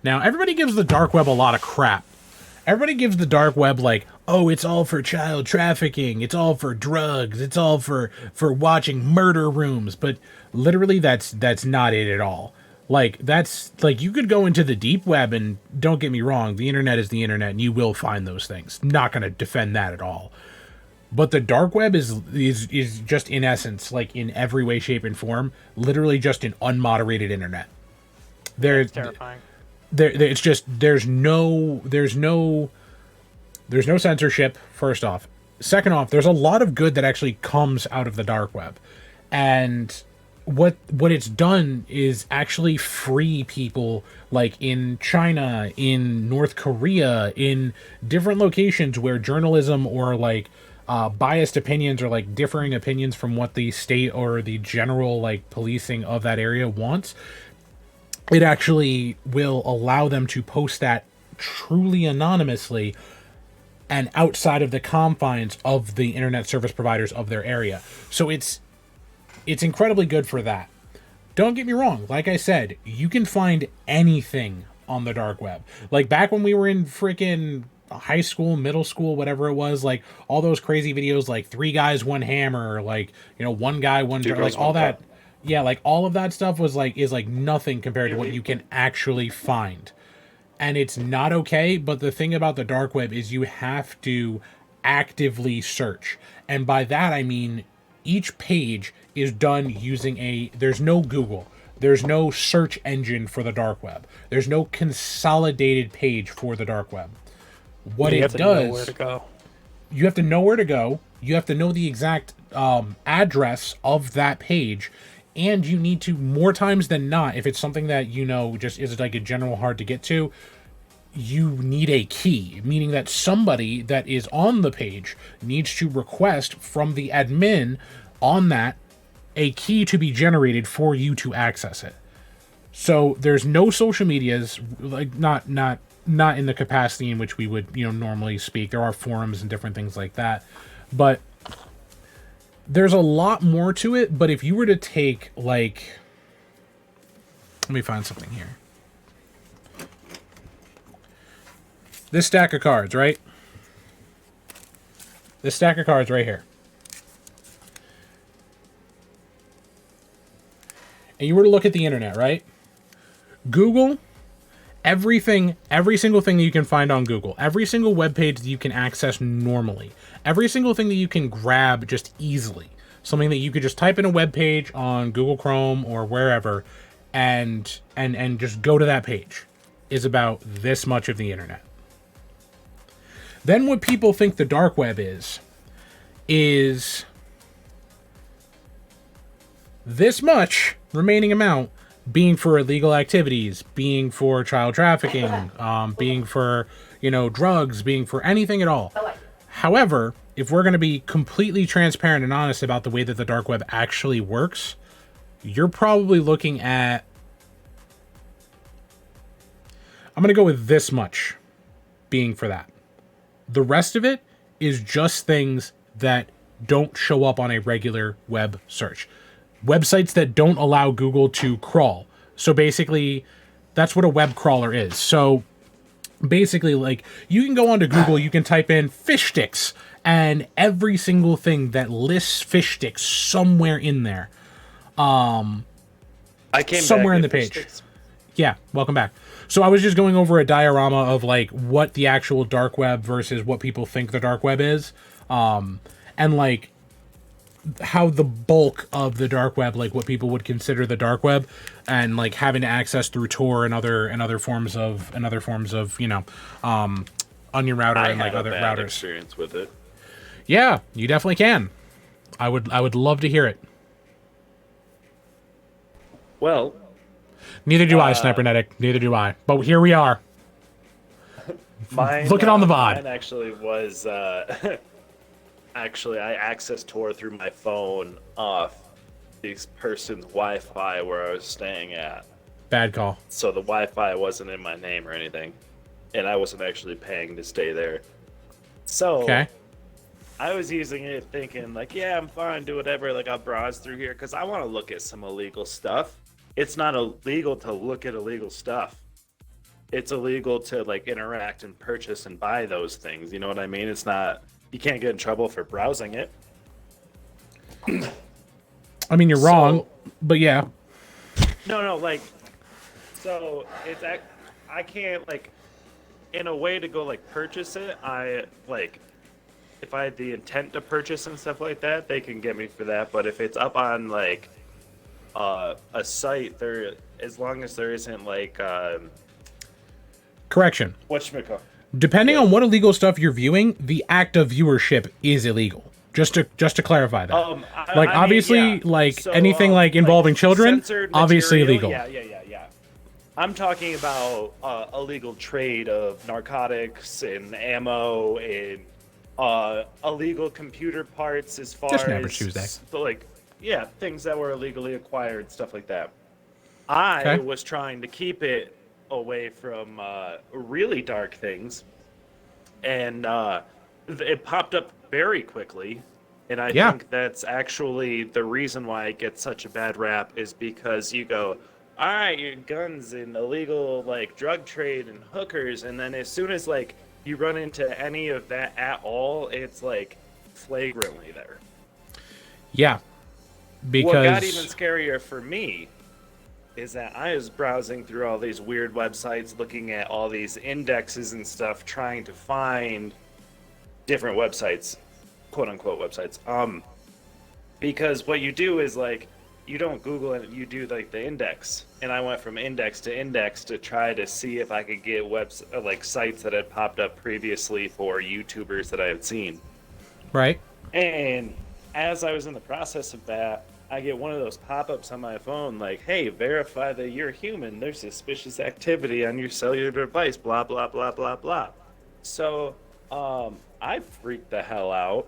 Now, everybody gives the dark web a lot of crap. Everybody gives the dark web like, oh, it's all for child trafficking, it's all for drugs, it's all for watching murder rooms, but literally that's not it at all. Like that's like you could go into the deep web and don't get me wrong, the internet is the internet and you will find those things. Not going to defend that at all. But the dark web is just in essence, like in every way, shape, and form, literally just an unmoderated internet. It's There's terrifying. it's just there's no censorship. First off, second off, there's a lot of good that actually comes out of the dark web, and what it's done is actually free people like in China, in North Korea, in different locations where journalism or like biased opinions or like differing opinions from what the state or the general like policing of that area wants. It actually will allow them to post that truly anonymously and outside of the confines of the internet service providers of their area. So it's incredibly good for that. Don't get me wrong, like I said, you can find anything on the dark web. Like back when we were in freaking high school, middle school, whatever it was, like all those crazy videos like three guys, one hammer, like, you know, one guy, one Two like girls, all one that. cup. Yeah, like all of that stuff was like is like nothing compared to what you can actually find. And it's not okay, but the thing about the dark web is you have to actively search. And by that I mean each page is done using there's no Google. There's no search engine for the dark web. There's no consolidated page for the dark web. What You it have to know where does, to go. you have to know where to go. You have to know the exact address of that page. And you need to, more times than not, if it's something that, you know, just is like a general hard to get to, you need a key, meaning that somebody that is on the page needs to request from the admin on that a key to be generated for you to access it. So there's no social medias, like not in the capacity in which we would, you know, normally speak. There are forums and different things like that, but there's a lot more to it. But if you were to take like, let me find something here. This stack of cards, right? This stack of cards right here. And you were to look at the internet, right? Google, every single thing that you can find on Google, every single web page that you can access normally, every single thing that you can grab just easily, something that you could just type in a web page on Google Chrome or wherever, and just go to that page, is about this much of the internet. Then what people think the dark web is this much remaining amount being for illegal activities, being for child trafficking, being for, you know, drugs, being for anything at all. However, if we're going to be completely transparent and honest about the way that the dark web actually works, you're probably looking at, I'm going to go with this much being for that. The rest of it is just things that don't show up on a regular web search. Websites that don't allow Google to crawl. So basically, that's what a web crawler is. So basically, like, you can go onto Google, you can type in fish sticks, and every single thing that lists fish sticks somewhere in there. I came Somewhere back in with the page. sticks. Yeah, welcome back. So I was just going over a diorama of like what the actual dark web versus what people think the dark web is. And like how the bulk of the dark web, like what people would consider the dark web, and like having to access through Tor and other forms of, you know, Onion Router I and like had other a bad routers. experience with it. Yeah, you definitely can. I would love to hear it. Well, Neither do I, Snipernetic. Neither do I. But here we are. mine, Looking on the VOD. Mine actually was. Actually, I accessed Tor through my phone off this person's Wi-Fi where I was staying at. Bad call. So the Wi-Fi wasn't in my name or anything, and I wasn't actually paying to stay there. So Okay. I was using it thinking like, yeah, I'm fine, do whatever. Like I'll browse through here because I want to look at some illegal stuff. It's not illegal to look at illegal stuff. it's illegal to like interact and purchase and buy those things. You know what I mean? It's not, you can't get in trouble for browsing it. I mean, you're wrong, but yeah. No, like, so I can't like, in a way to go like purchase it. I like, if I had the intent to purchase and stuff like that, they can get me for that. But if it's up on like a site, there, as long as there isn't like Correction. whatchamacallit. Depending on what illegal stuff you're viewing, the act of viewership is illegal. Just to clarify that. Like, I obviously, mean, yeah. like So, anything like involving children, censored obviously material, illegal. Yeah. I'm talking about illegal trade of narcotics and ammo and illegal computer parts, as far Just an average as Tuesday. like, yeah, things that were illegally acquired, stuff like that. I Okay. was trying to keep it away from really dark things, and it popped up very quickly. And I Yeah. think that's actually the reason why it gets such a bad rap, is because you go, all right, your guns and illegal like drug trade and hookers, and then as soon as like you run into any of that at all, it's like flagrantly there. Yeah. What got even Because scarier for me is that I was browsing through all these weird websites, looking at all these indexes and stuff, trying to find different websites, quote unquote websites. Because what you do is like, you don't Google it, you do like the index. And I went from index to try to see if I could get like sites that had popped up previously for YouTubers that I had seen. right. And as I was in the process of that, I get one of those pop-ups on my phone like, hey, verify that you're human. There's suspicious activity on your cellular device, blah, blah, blah, blah, blah. So I freaked the hell out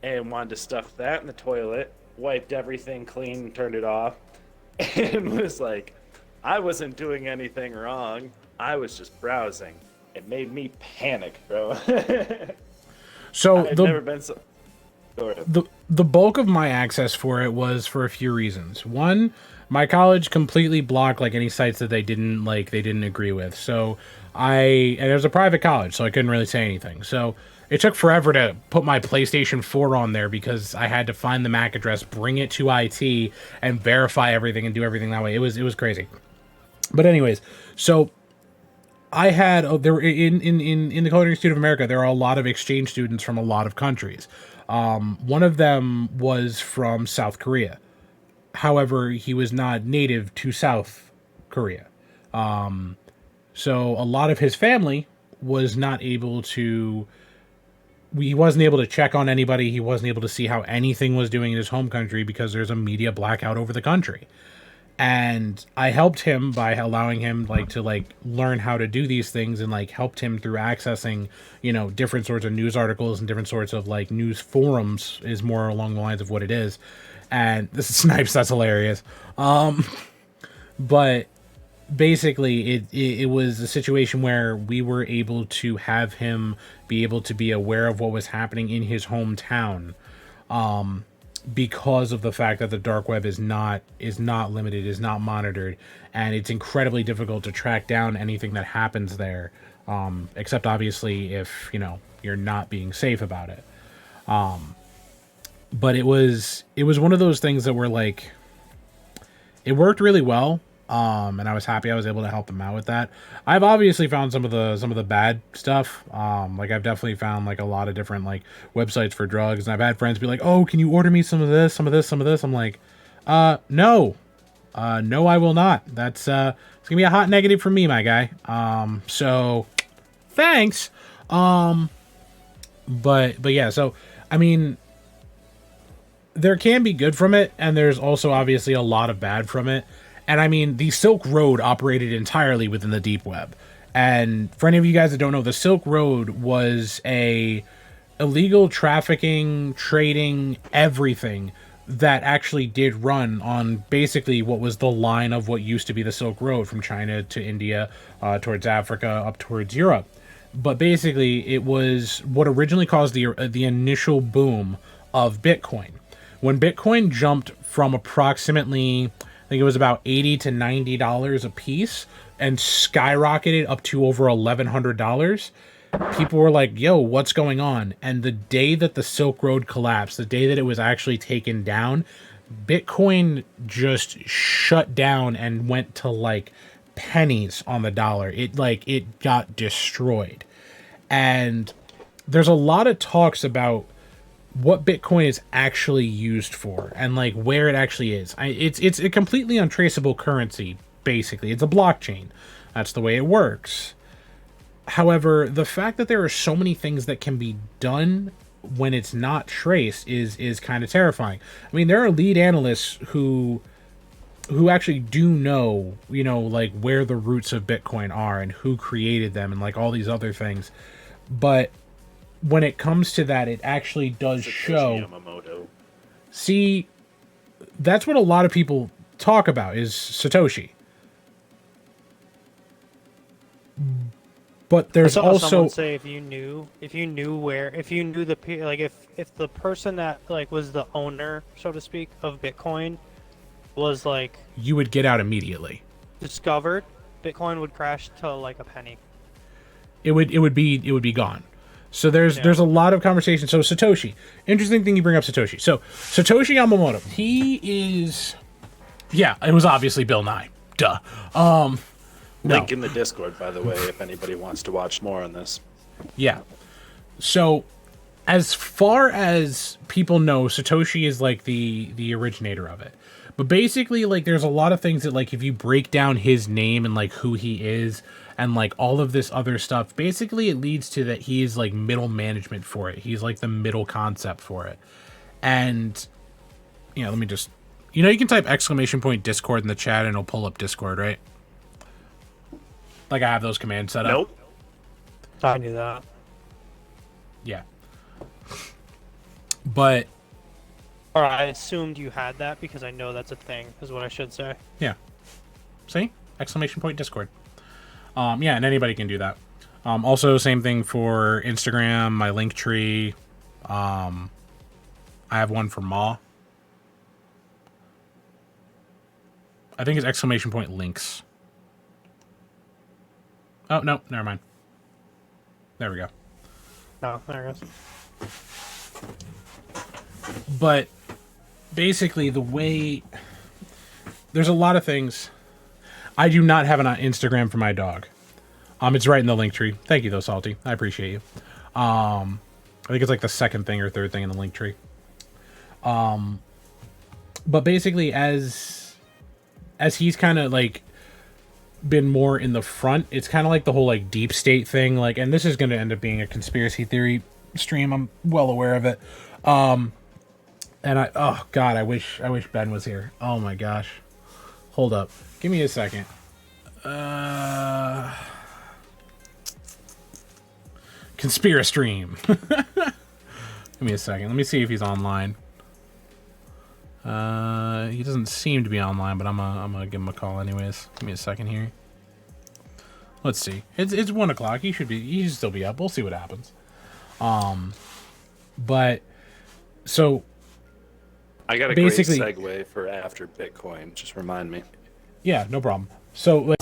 and wanted to stuff that in the toilet, wiped everything clean, turned it off, and was like, I wasn't doing anything wrong. I was just browsing. It made me panic, bro. So I've the never been so... Go ahead. the bulk of my access for it was for a few reasons. One, my college completely blocked like any sites that they didn't agree with. So and it was a private college, so I couldn't really say anything. So it took forever to put my PlayStation 4 on there because I had to find the MAC address, bring it to IT, and verify everything and do everything that way. It was crazy. But anyways, so I had there in the Culinary Institute of America, there are a lot of exchange students from a lot of countries. One of them was from South Korea. However, he was not native to South Korea. So a lot of his family was not able to. He wasn't able to check on anybody. He wasn't able to see how anything was doing in his home country because there's a media blackout over the country. And I helped him by allowing him to learn how to do these things, and helped him through accessing, different sorts of news articles and different sorts of news forums is more along the lines of what it is. And this is Snipes. That's hilarious. But basically it was a situation where we were able to have him be able to be aware of what was happening in his hometown. Because of the fact that the dark web is not limited, is not monitored, and it's incredibly difficult to track down anything that happens there, except obviously if you're not being safe about it. But it was one of those things that were it worked really well, and I was happy I was able to help him out with that. I've obviously found some of the bad stuff. I've definitely found a lot of different websites for drugs, and I've had friends be like, "Oh, can you order me some of this, some of this, some of this?" I'm like, no, I will not. That's it's gonna be a hot negative for me, my guy. So thanks. But yeah, so I mean, there can be good from it, and there's also obviously a lot of bad from it. And I mean, the Silk Road operated entirely within the deep web. And for any of you guys that don't know, the Silk Road was a illegal trafficking, trading, everything that actually did run on basically what was the line of what used to be the Silk Road from China to India, towards Africa, up towards Europe. But basically, it was what originally caused the initial boom of Bitcoin. When Bitcoin jumped from approximately I think it was about $80 to $90 a piece, and skyrocketed up to over $1,100. People were like, yo, what's going on? And the day that the Silk Road collapsed, the day that it was actually taken down, Bitcoin just shut down and went to like pennies on the dollar. It got destroyed. And there's a lot of talks about what Bitcoin is actually used for and like where it actually is. It's a completely untraceable currency, basically. It's a blockchain. That's the way it works. However, the fact that there are so many things that can be done when it's not traced is kind of terrifying. I mean, there are lead analysts who actually do know, like where the roots of Bitcoin are and who created them and like all these other things. But when it comes to that, it actually does show. Yamamoto. See, that's what a lot of people talk about is Satoshi. But there's I saw also someone say if you knew if the person that like was the owner, so to speak, of Bitcoin was like you would get out immediately. discovered, Bitcoin would crash to like a penny. It would be gone. So there's a lot of conversation. So Satoshi, interesting thing you bring up Satoshi. So Satoshi Yamamoto, he is, yeah, it was obviously Bill Nye. Duh. Link in the Discord, by the way, if anybody wants to watch more on this. Yeah. So, as far as people know, Satoshi is like the originator of it. But basically, like, there's a lot of things that, like, if you break down his name and like who he is and like all of this other stuff, basically it leads to that he is like middle management for it. He's like the middle concept for it. And let me just, you can type !Discord in the chat and it'll pull up Discord, right? Like I have those commands set up. Nope. I knew that. Yeah. But Or I assumed you had that because I know that's a thing, is what I should say. yeah. See? !Discord. Yeah, and anybody can do that. Also, same thing for Instagram, my Linktree. I have one for Maw. I think it's !Links. Oh, no, never mind. There we go. No, there it goes. But basically, the way... There's a lot of things. I do not have an Instagram for my dog. It's right in the link tree. Thank you, though, Salty. I appreciate you. I think it's like the second thing or third thing in the link tree. But basically, as he's kind of like been more in the front, it's kind of like the whole like deep state thing. Like, and this is going to end up being a conspiracy theory stream. I'm well aware of it. And oh god, I wish Ben was here. Oh my gosh. Hold up. Give me a second. Conspiracy stream. Give me a second. Let me see if he's online. He doesn't seem to be online, but I'm gonna give him a call anyways. Give me a second here. Let's see. It's 1 o'clock. He should still be up. We'll see what happens. But so I got a basically, great segue for after Bitcoin. Just remind me. Yeah, no problem. So.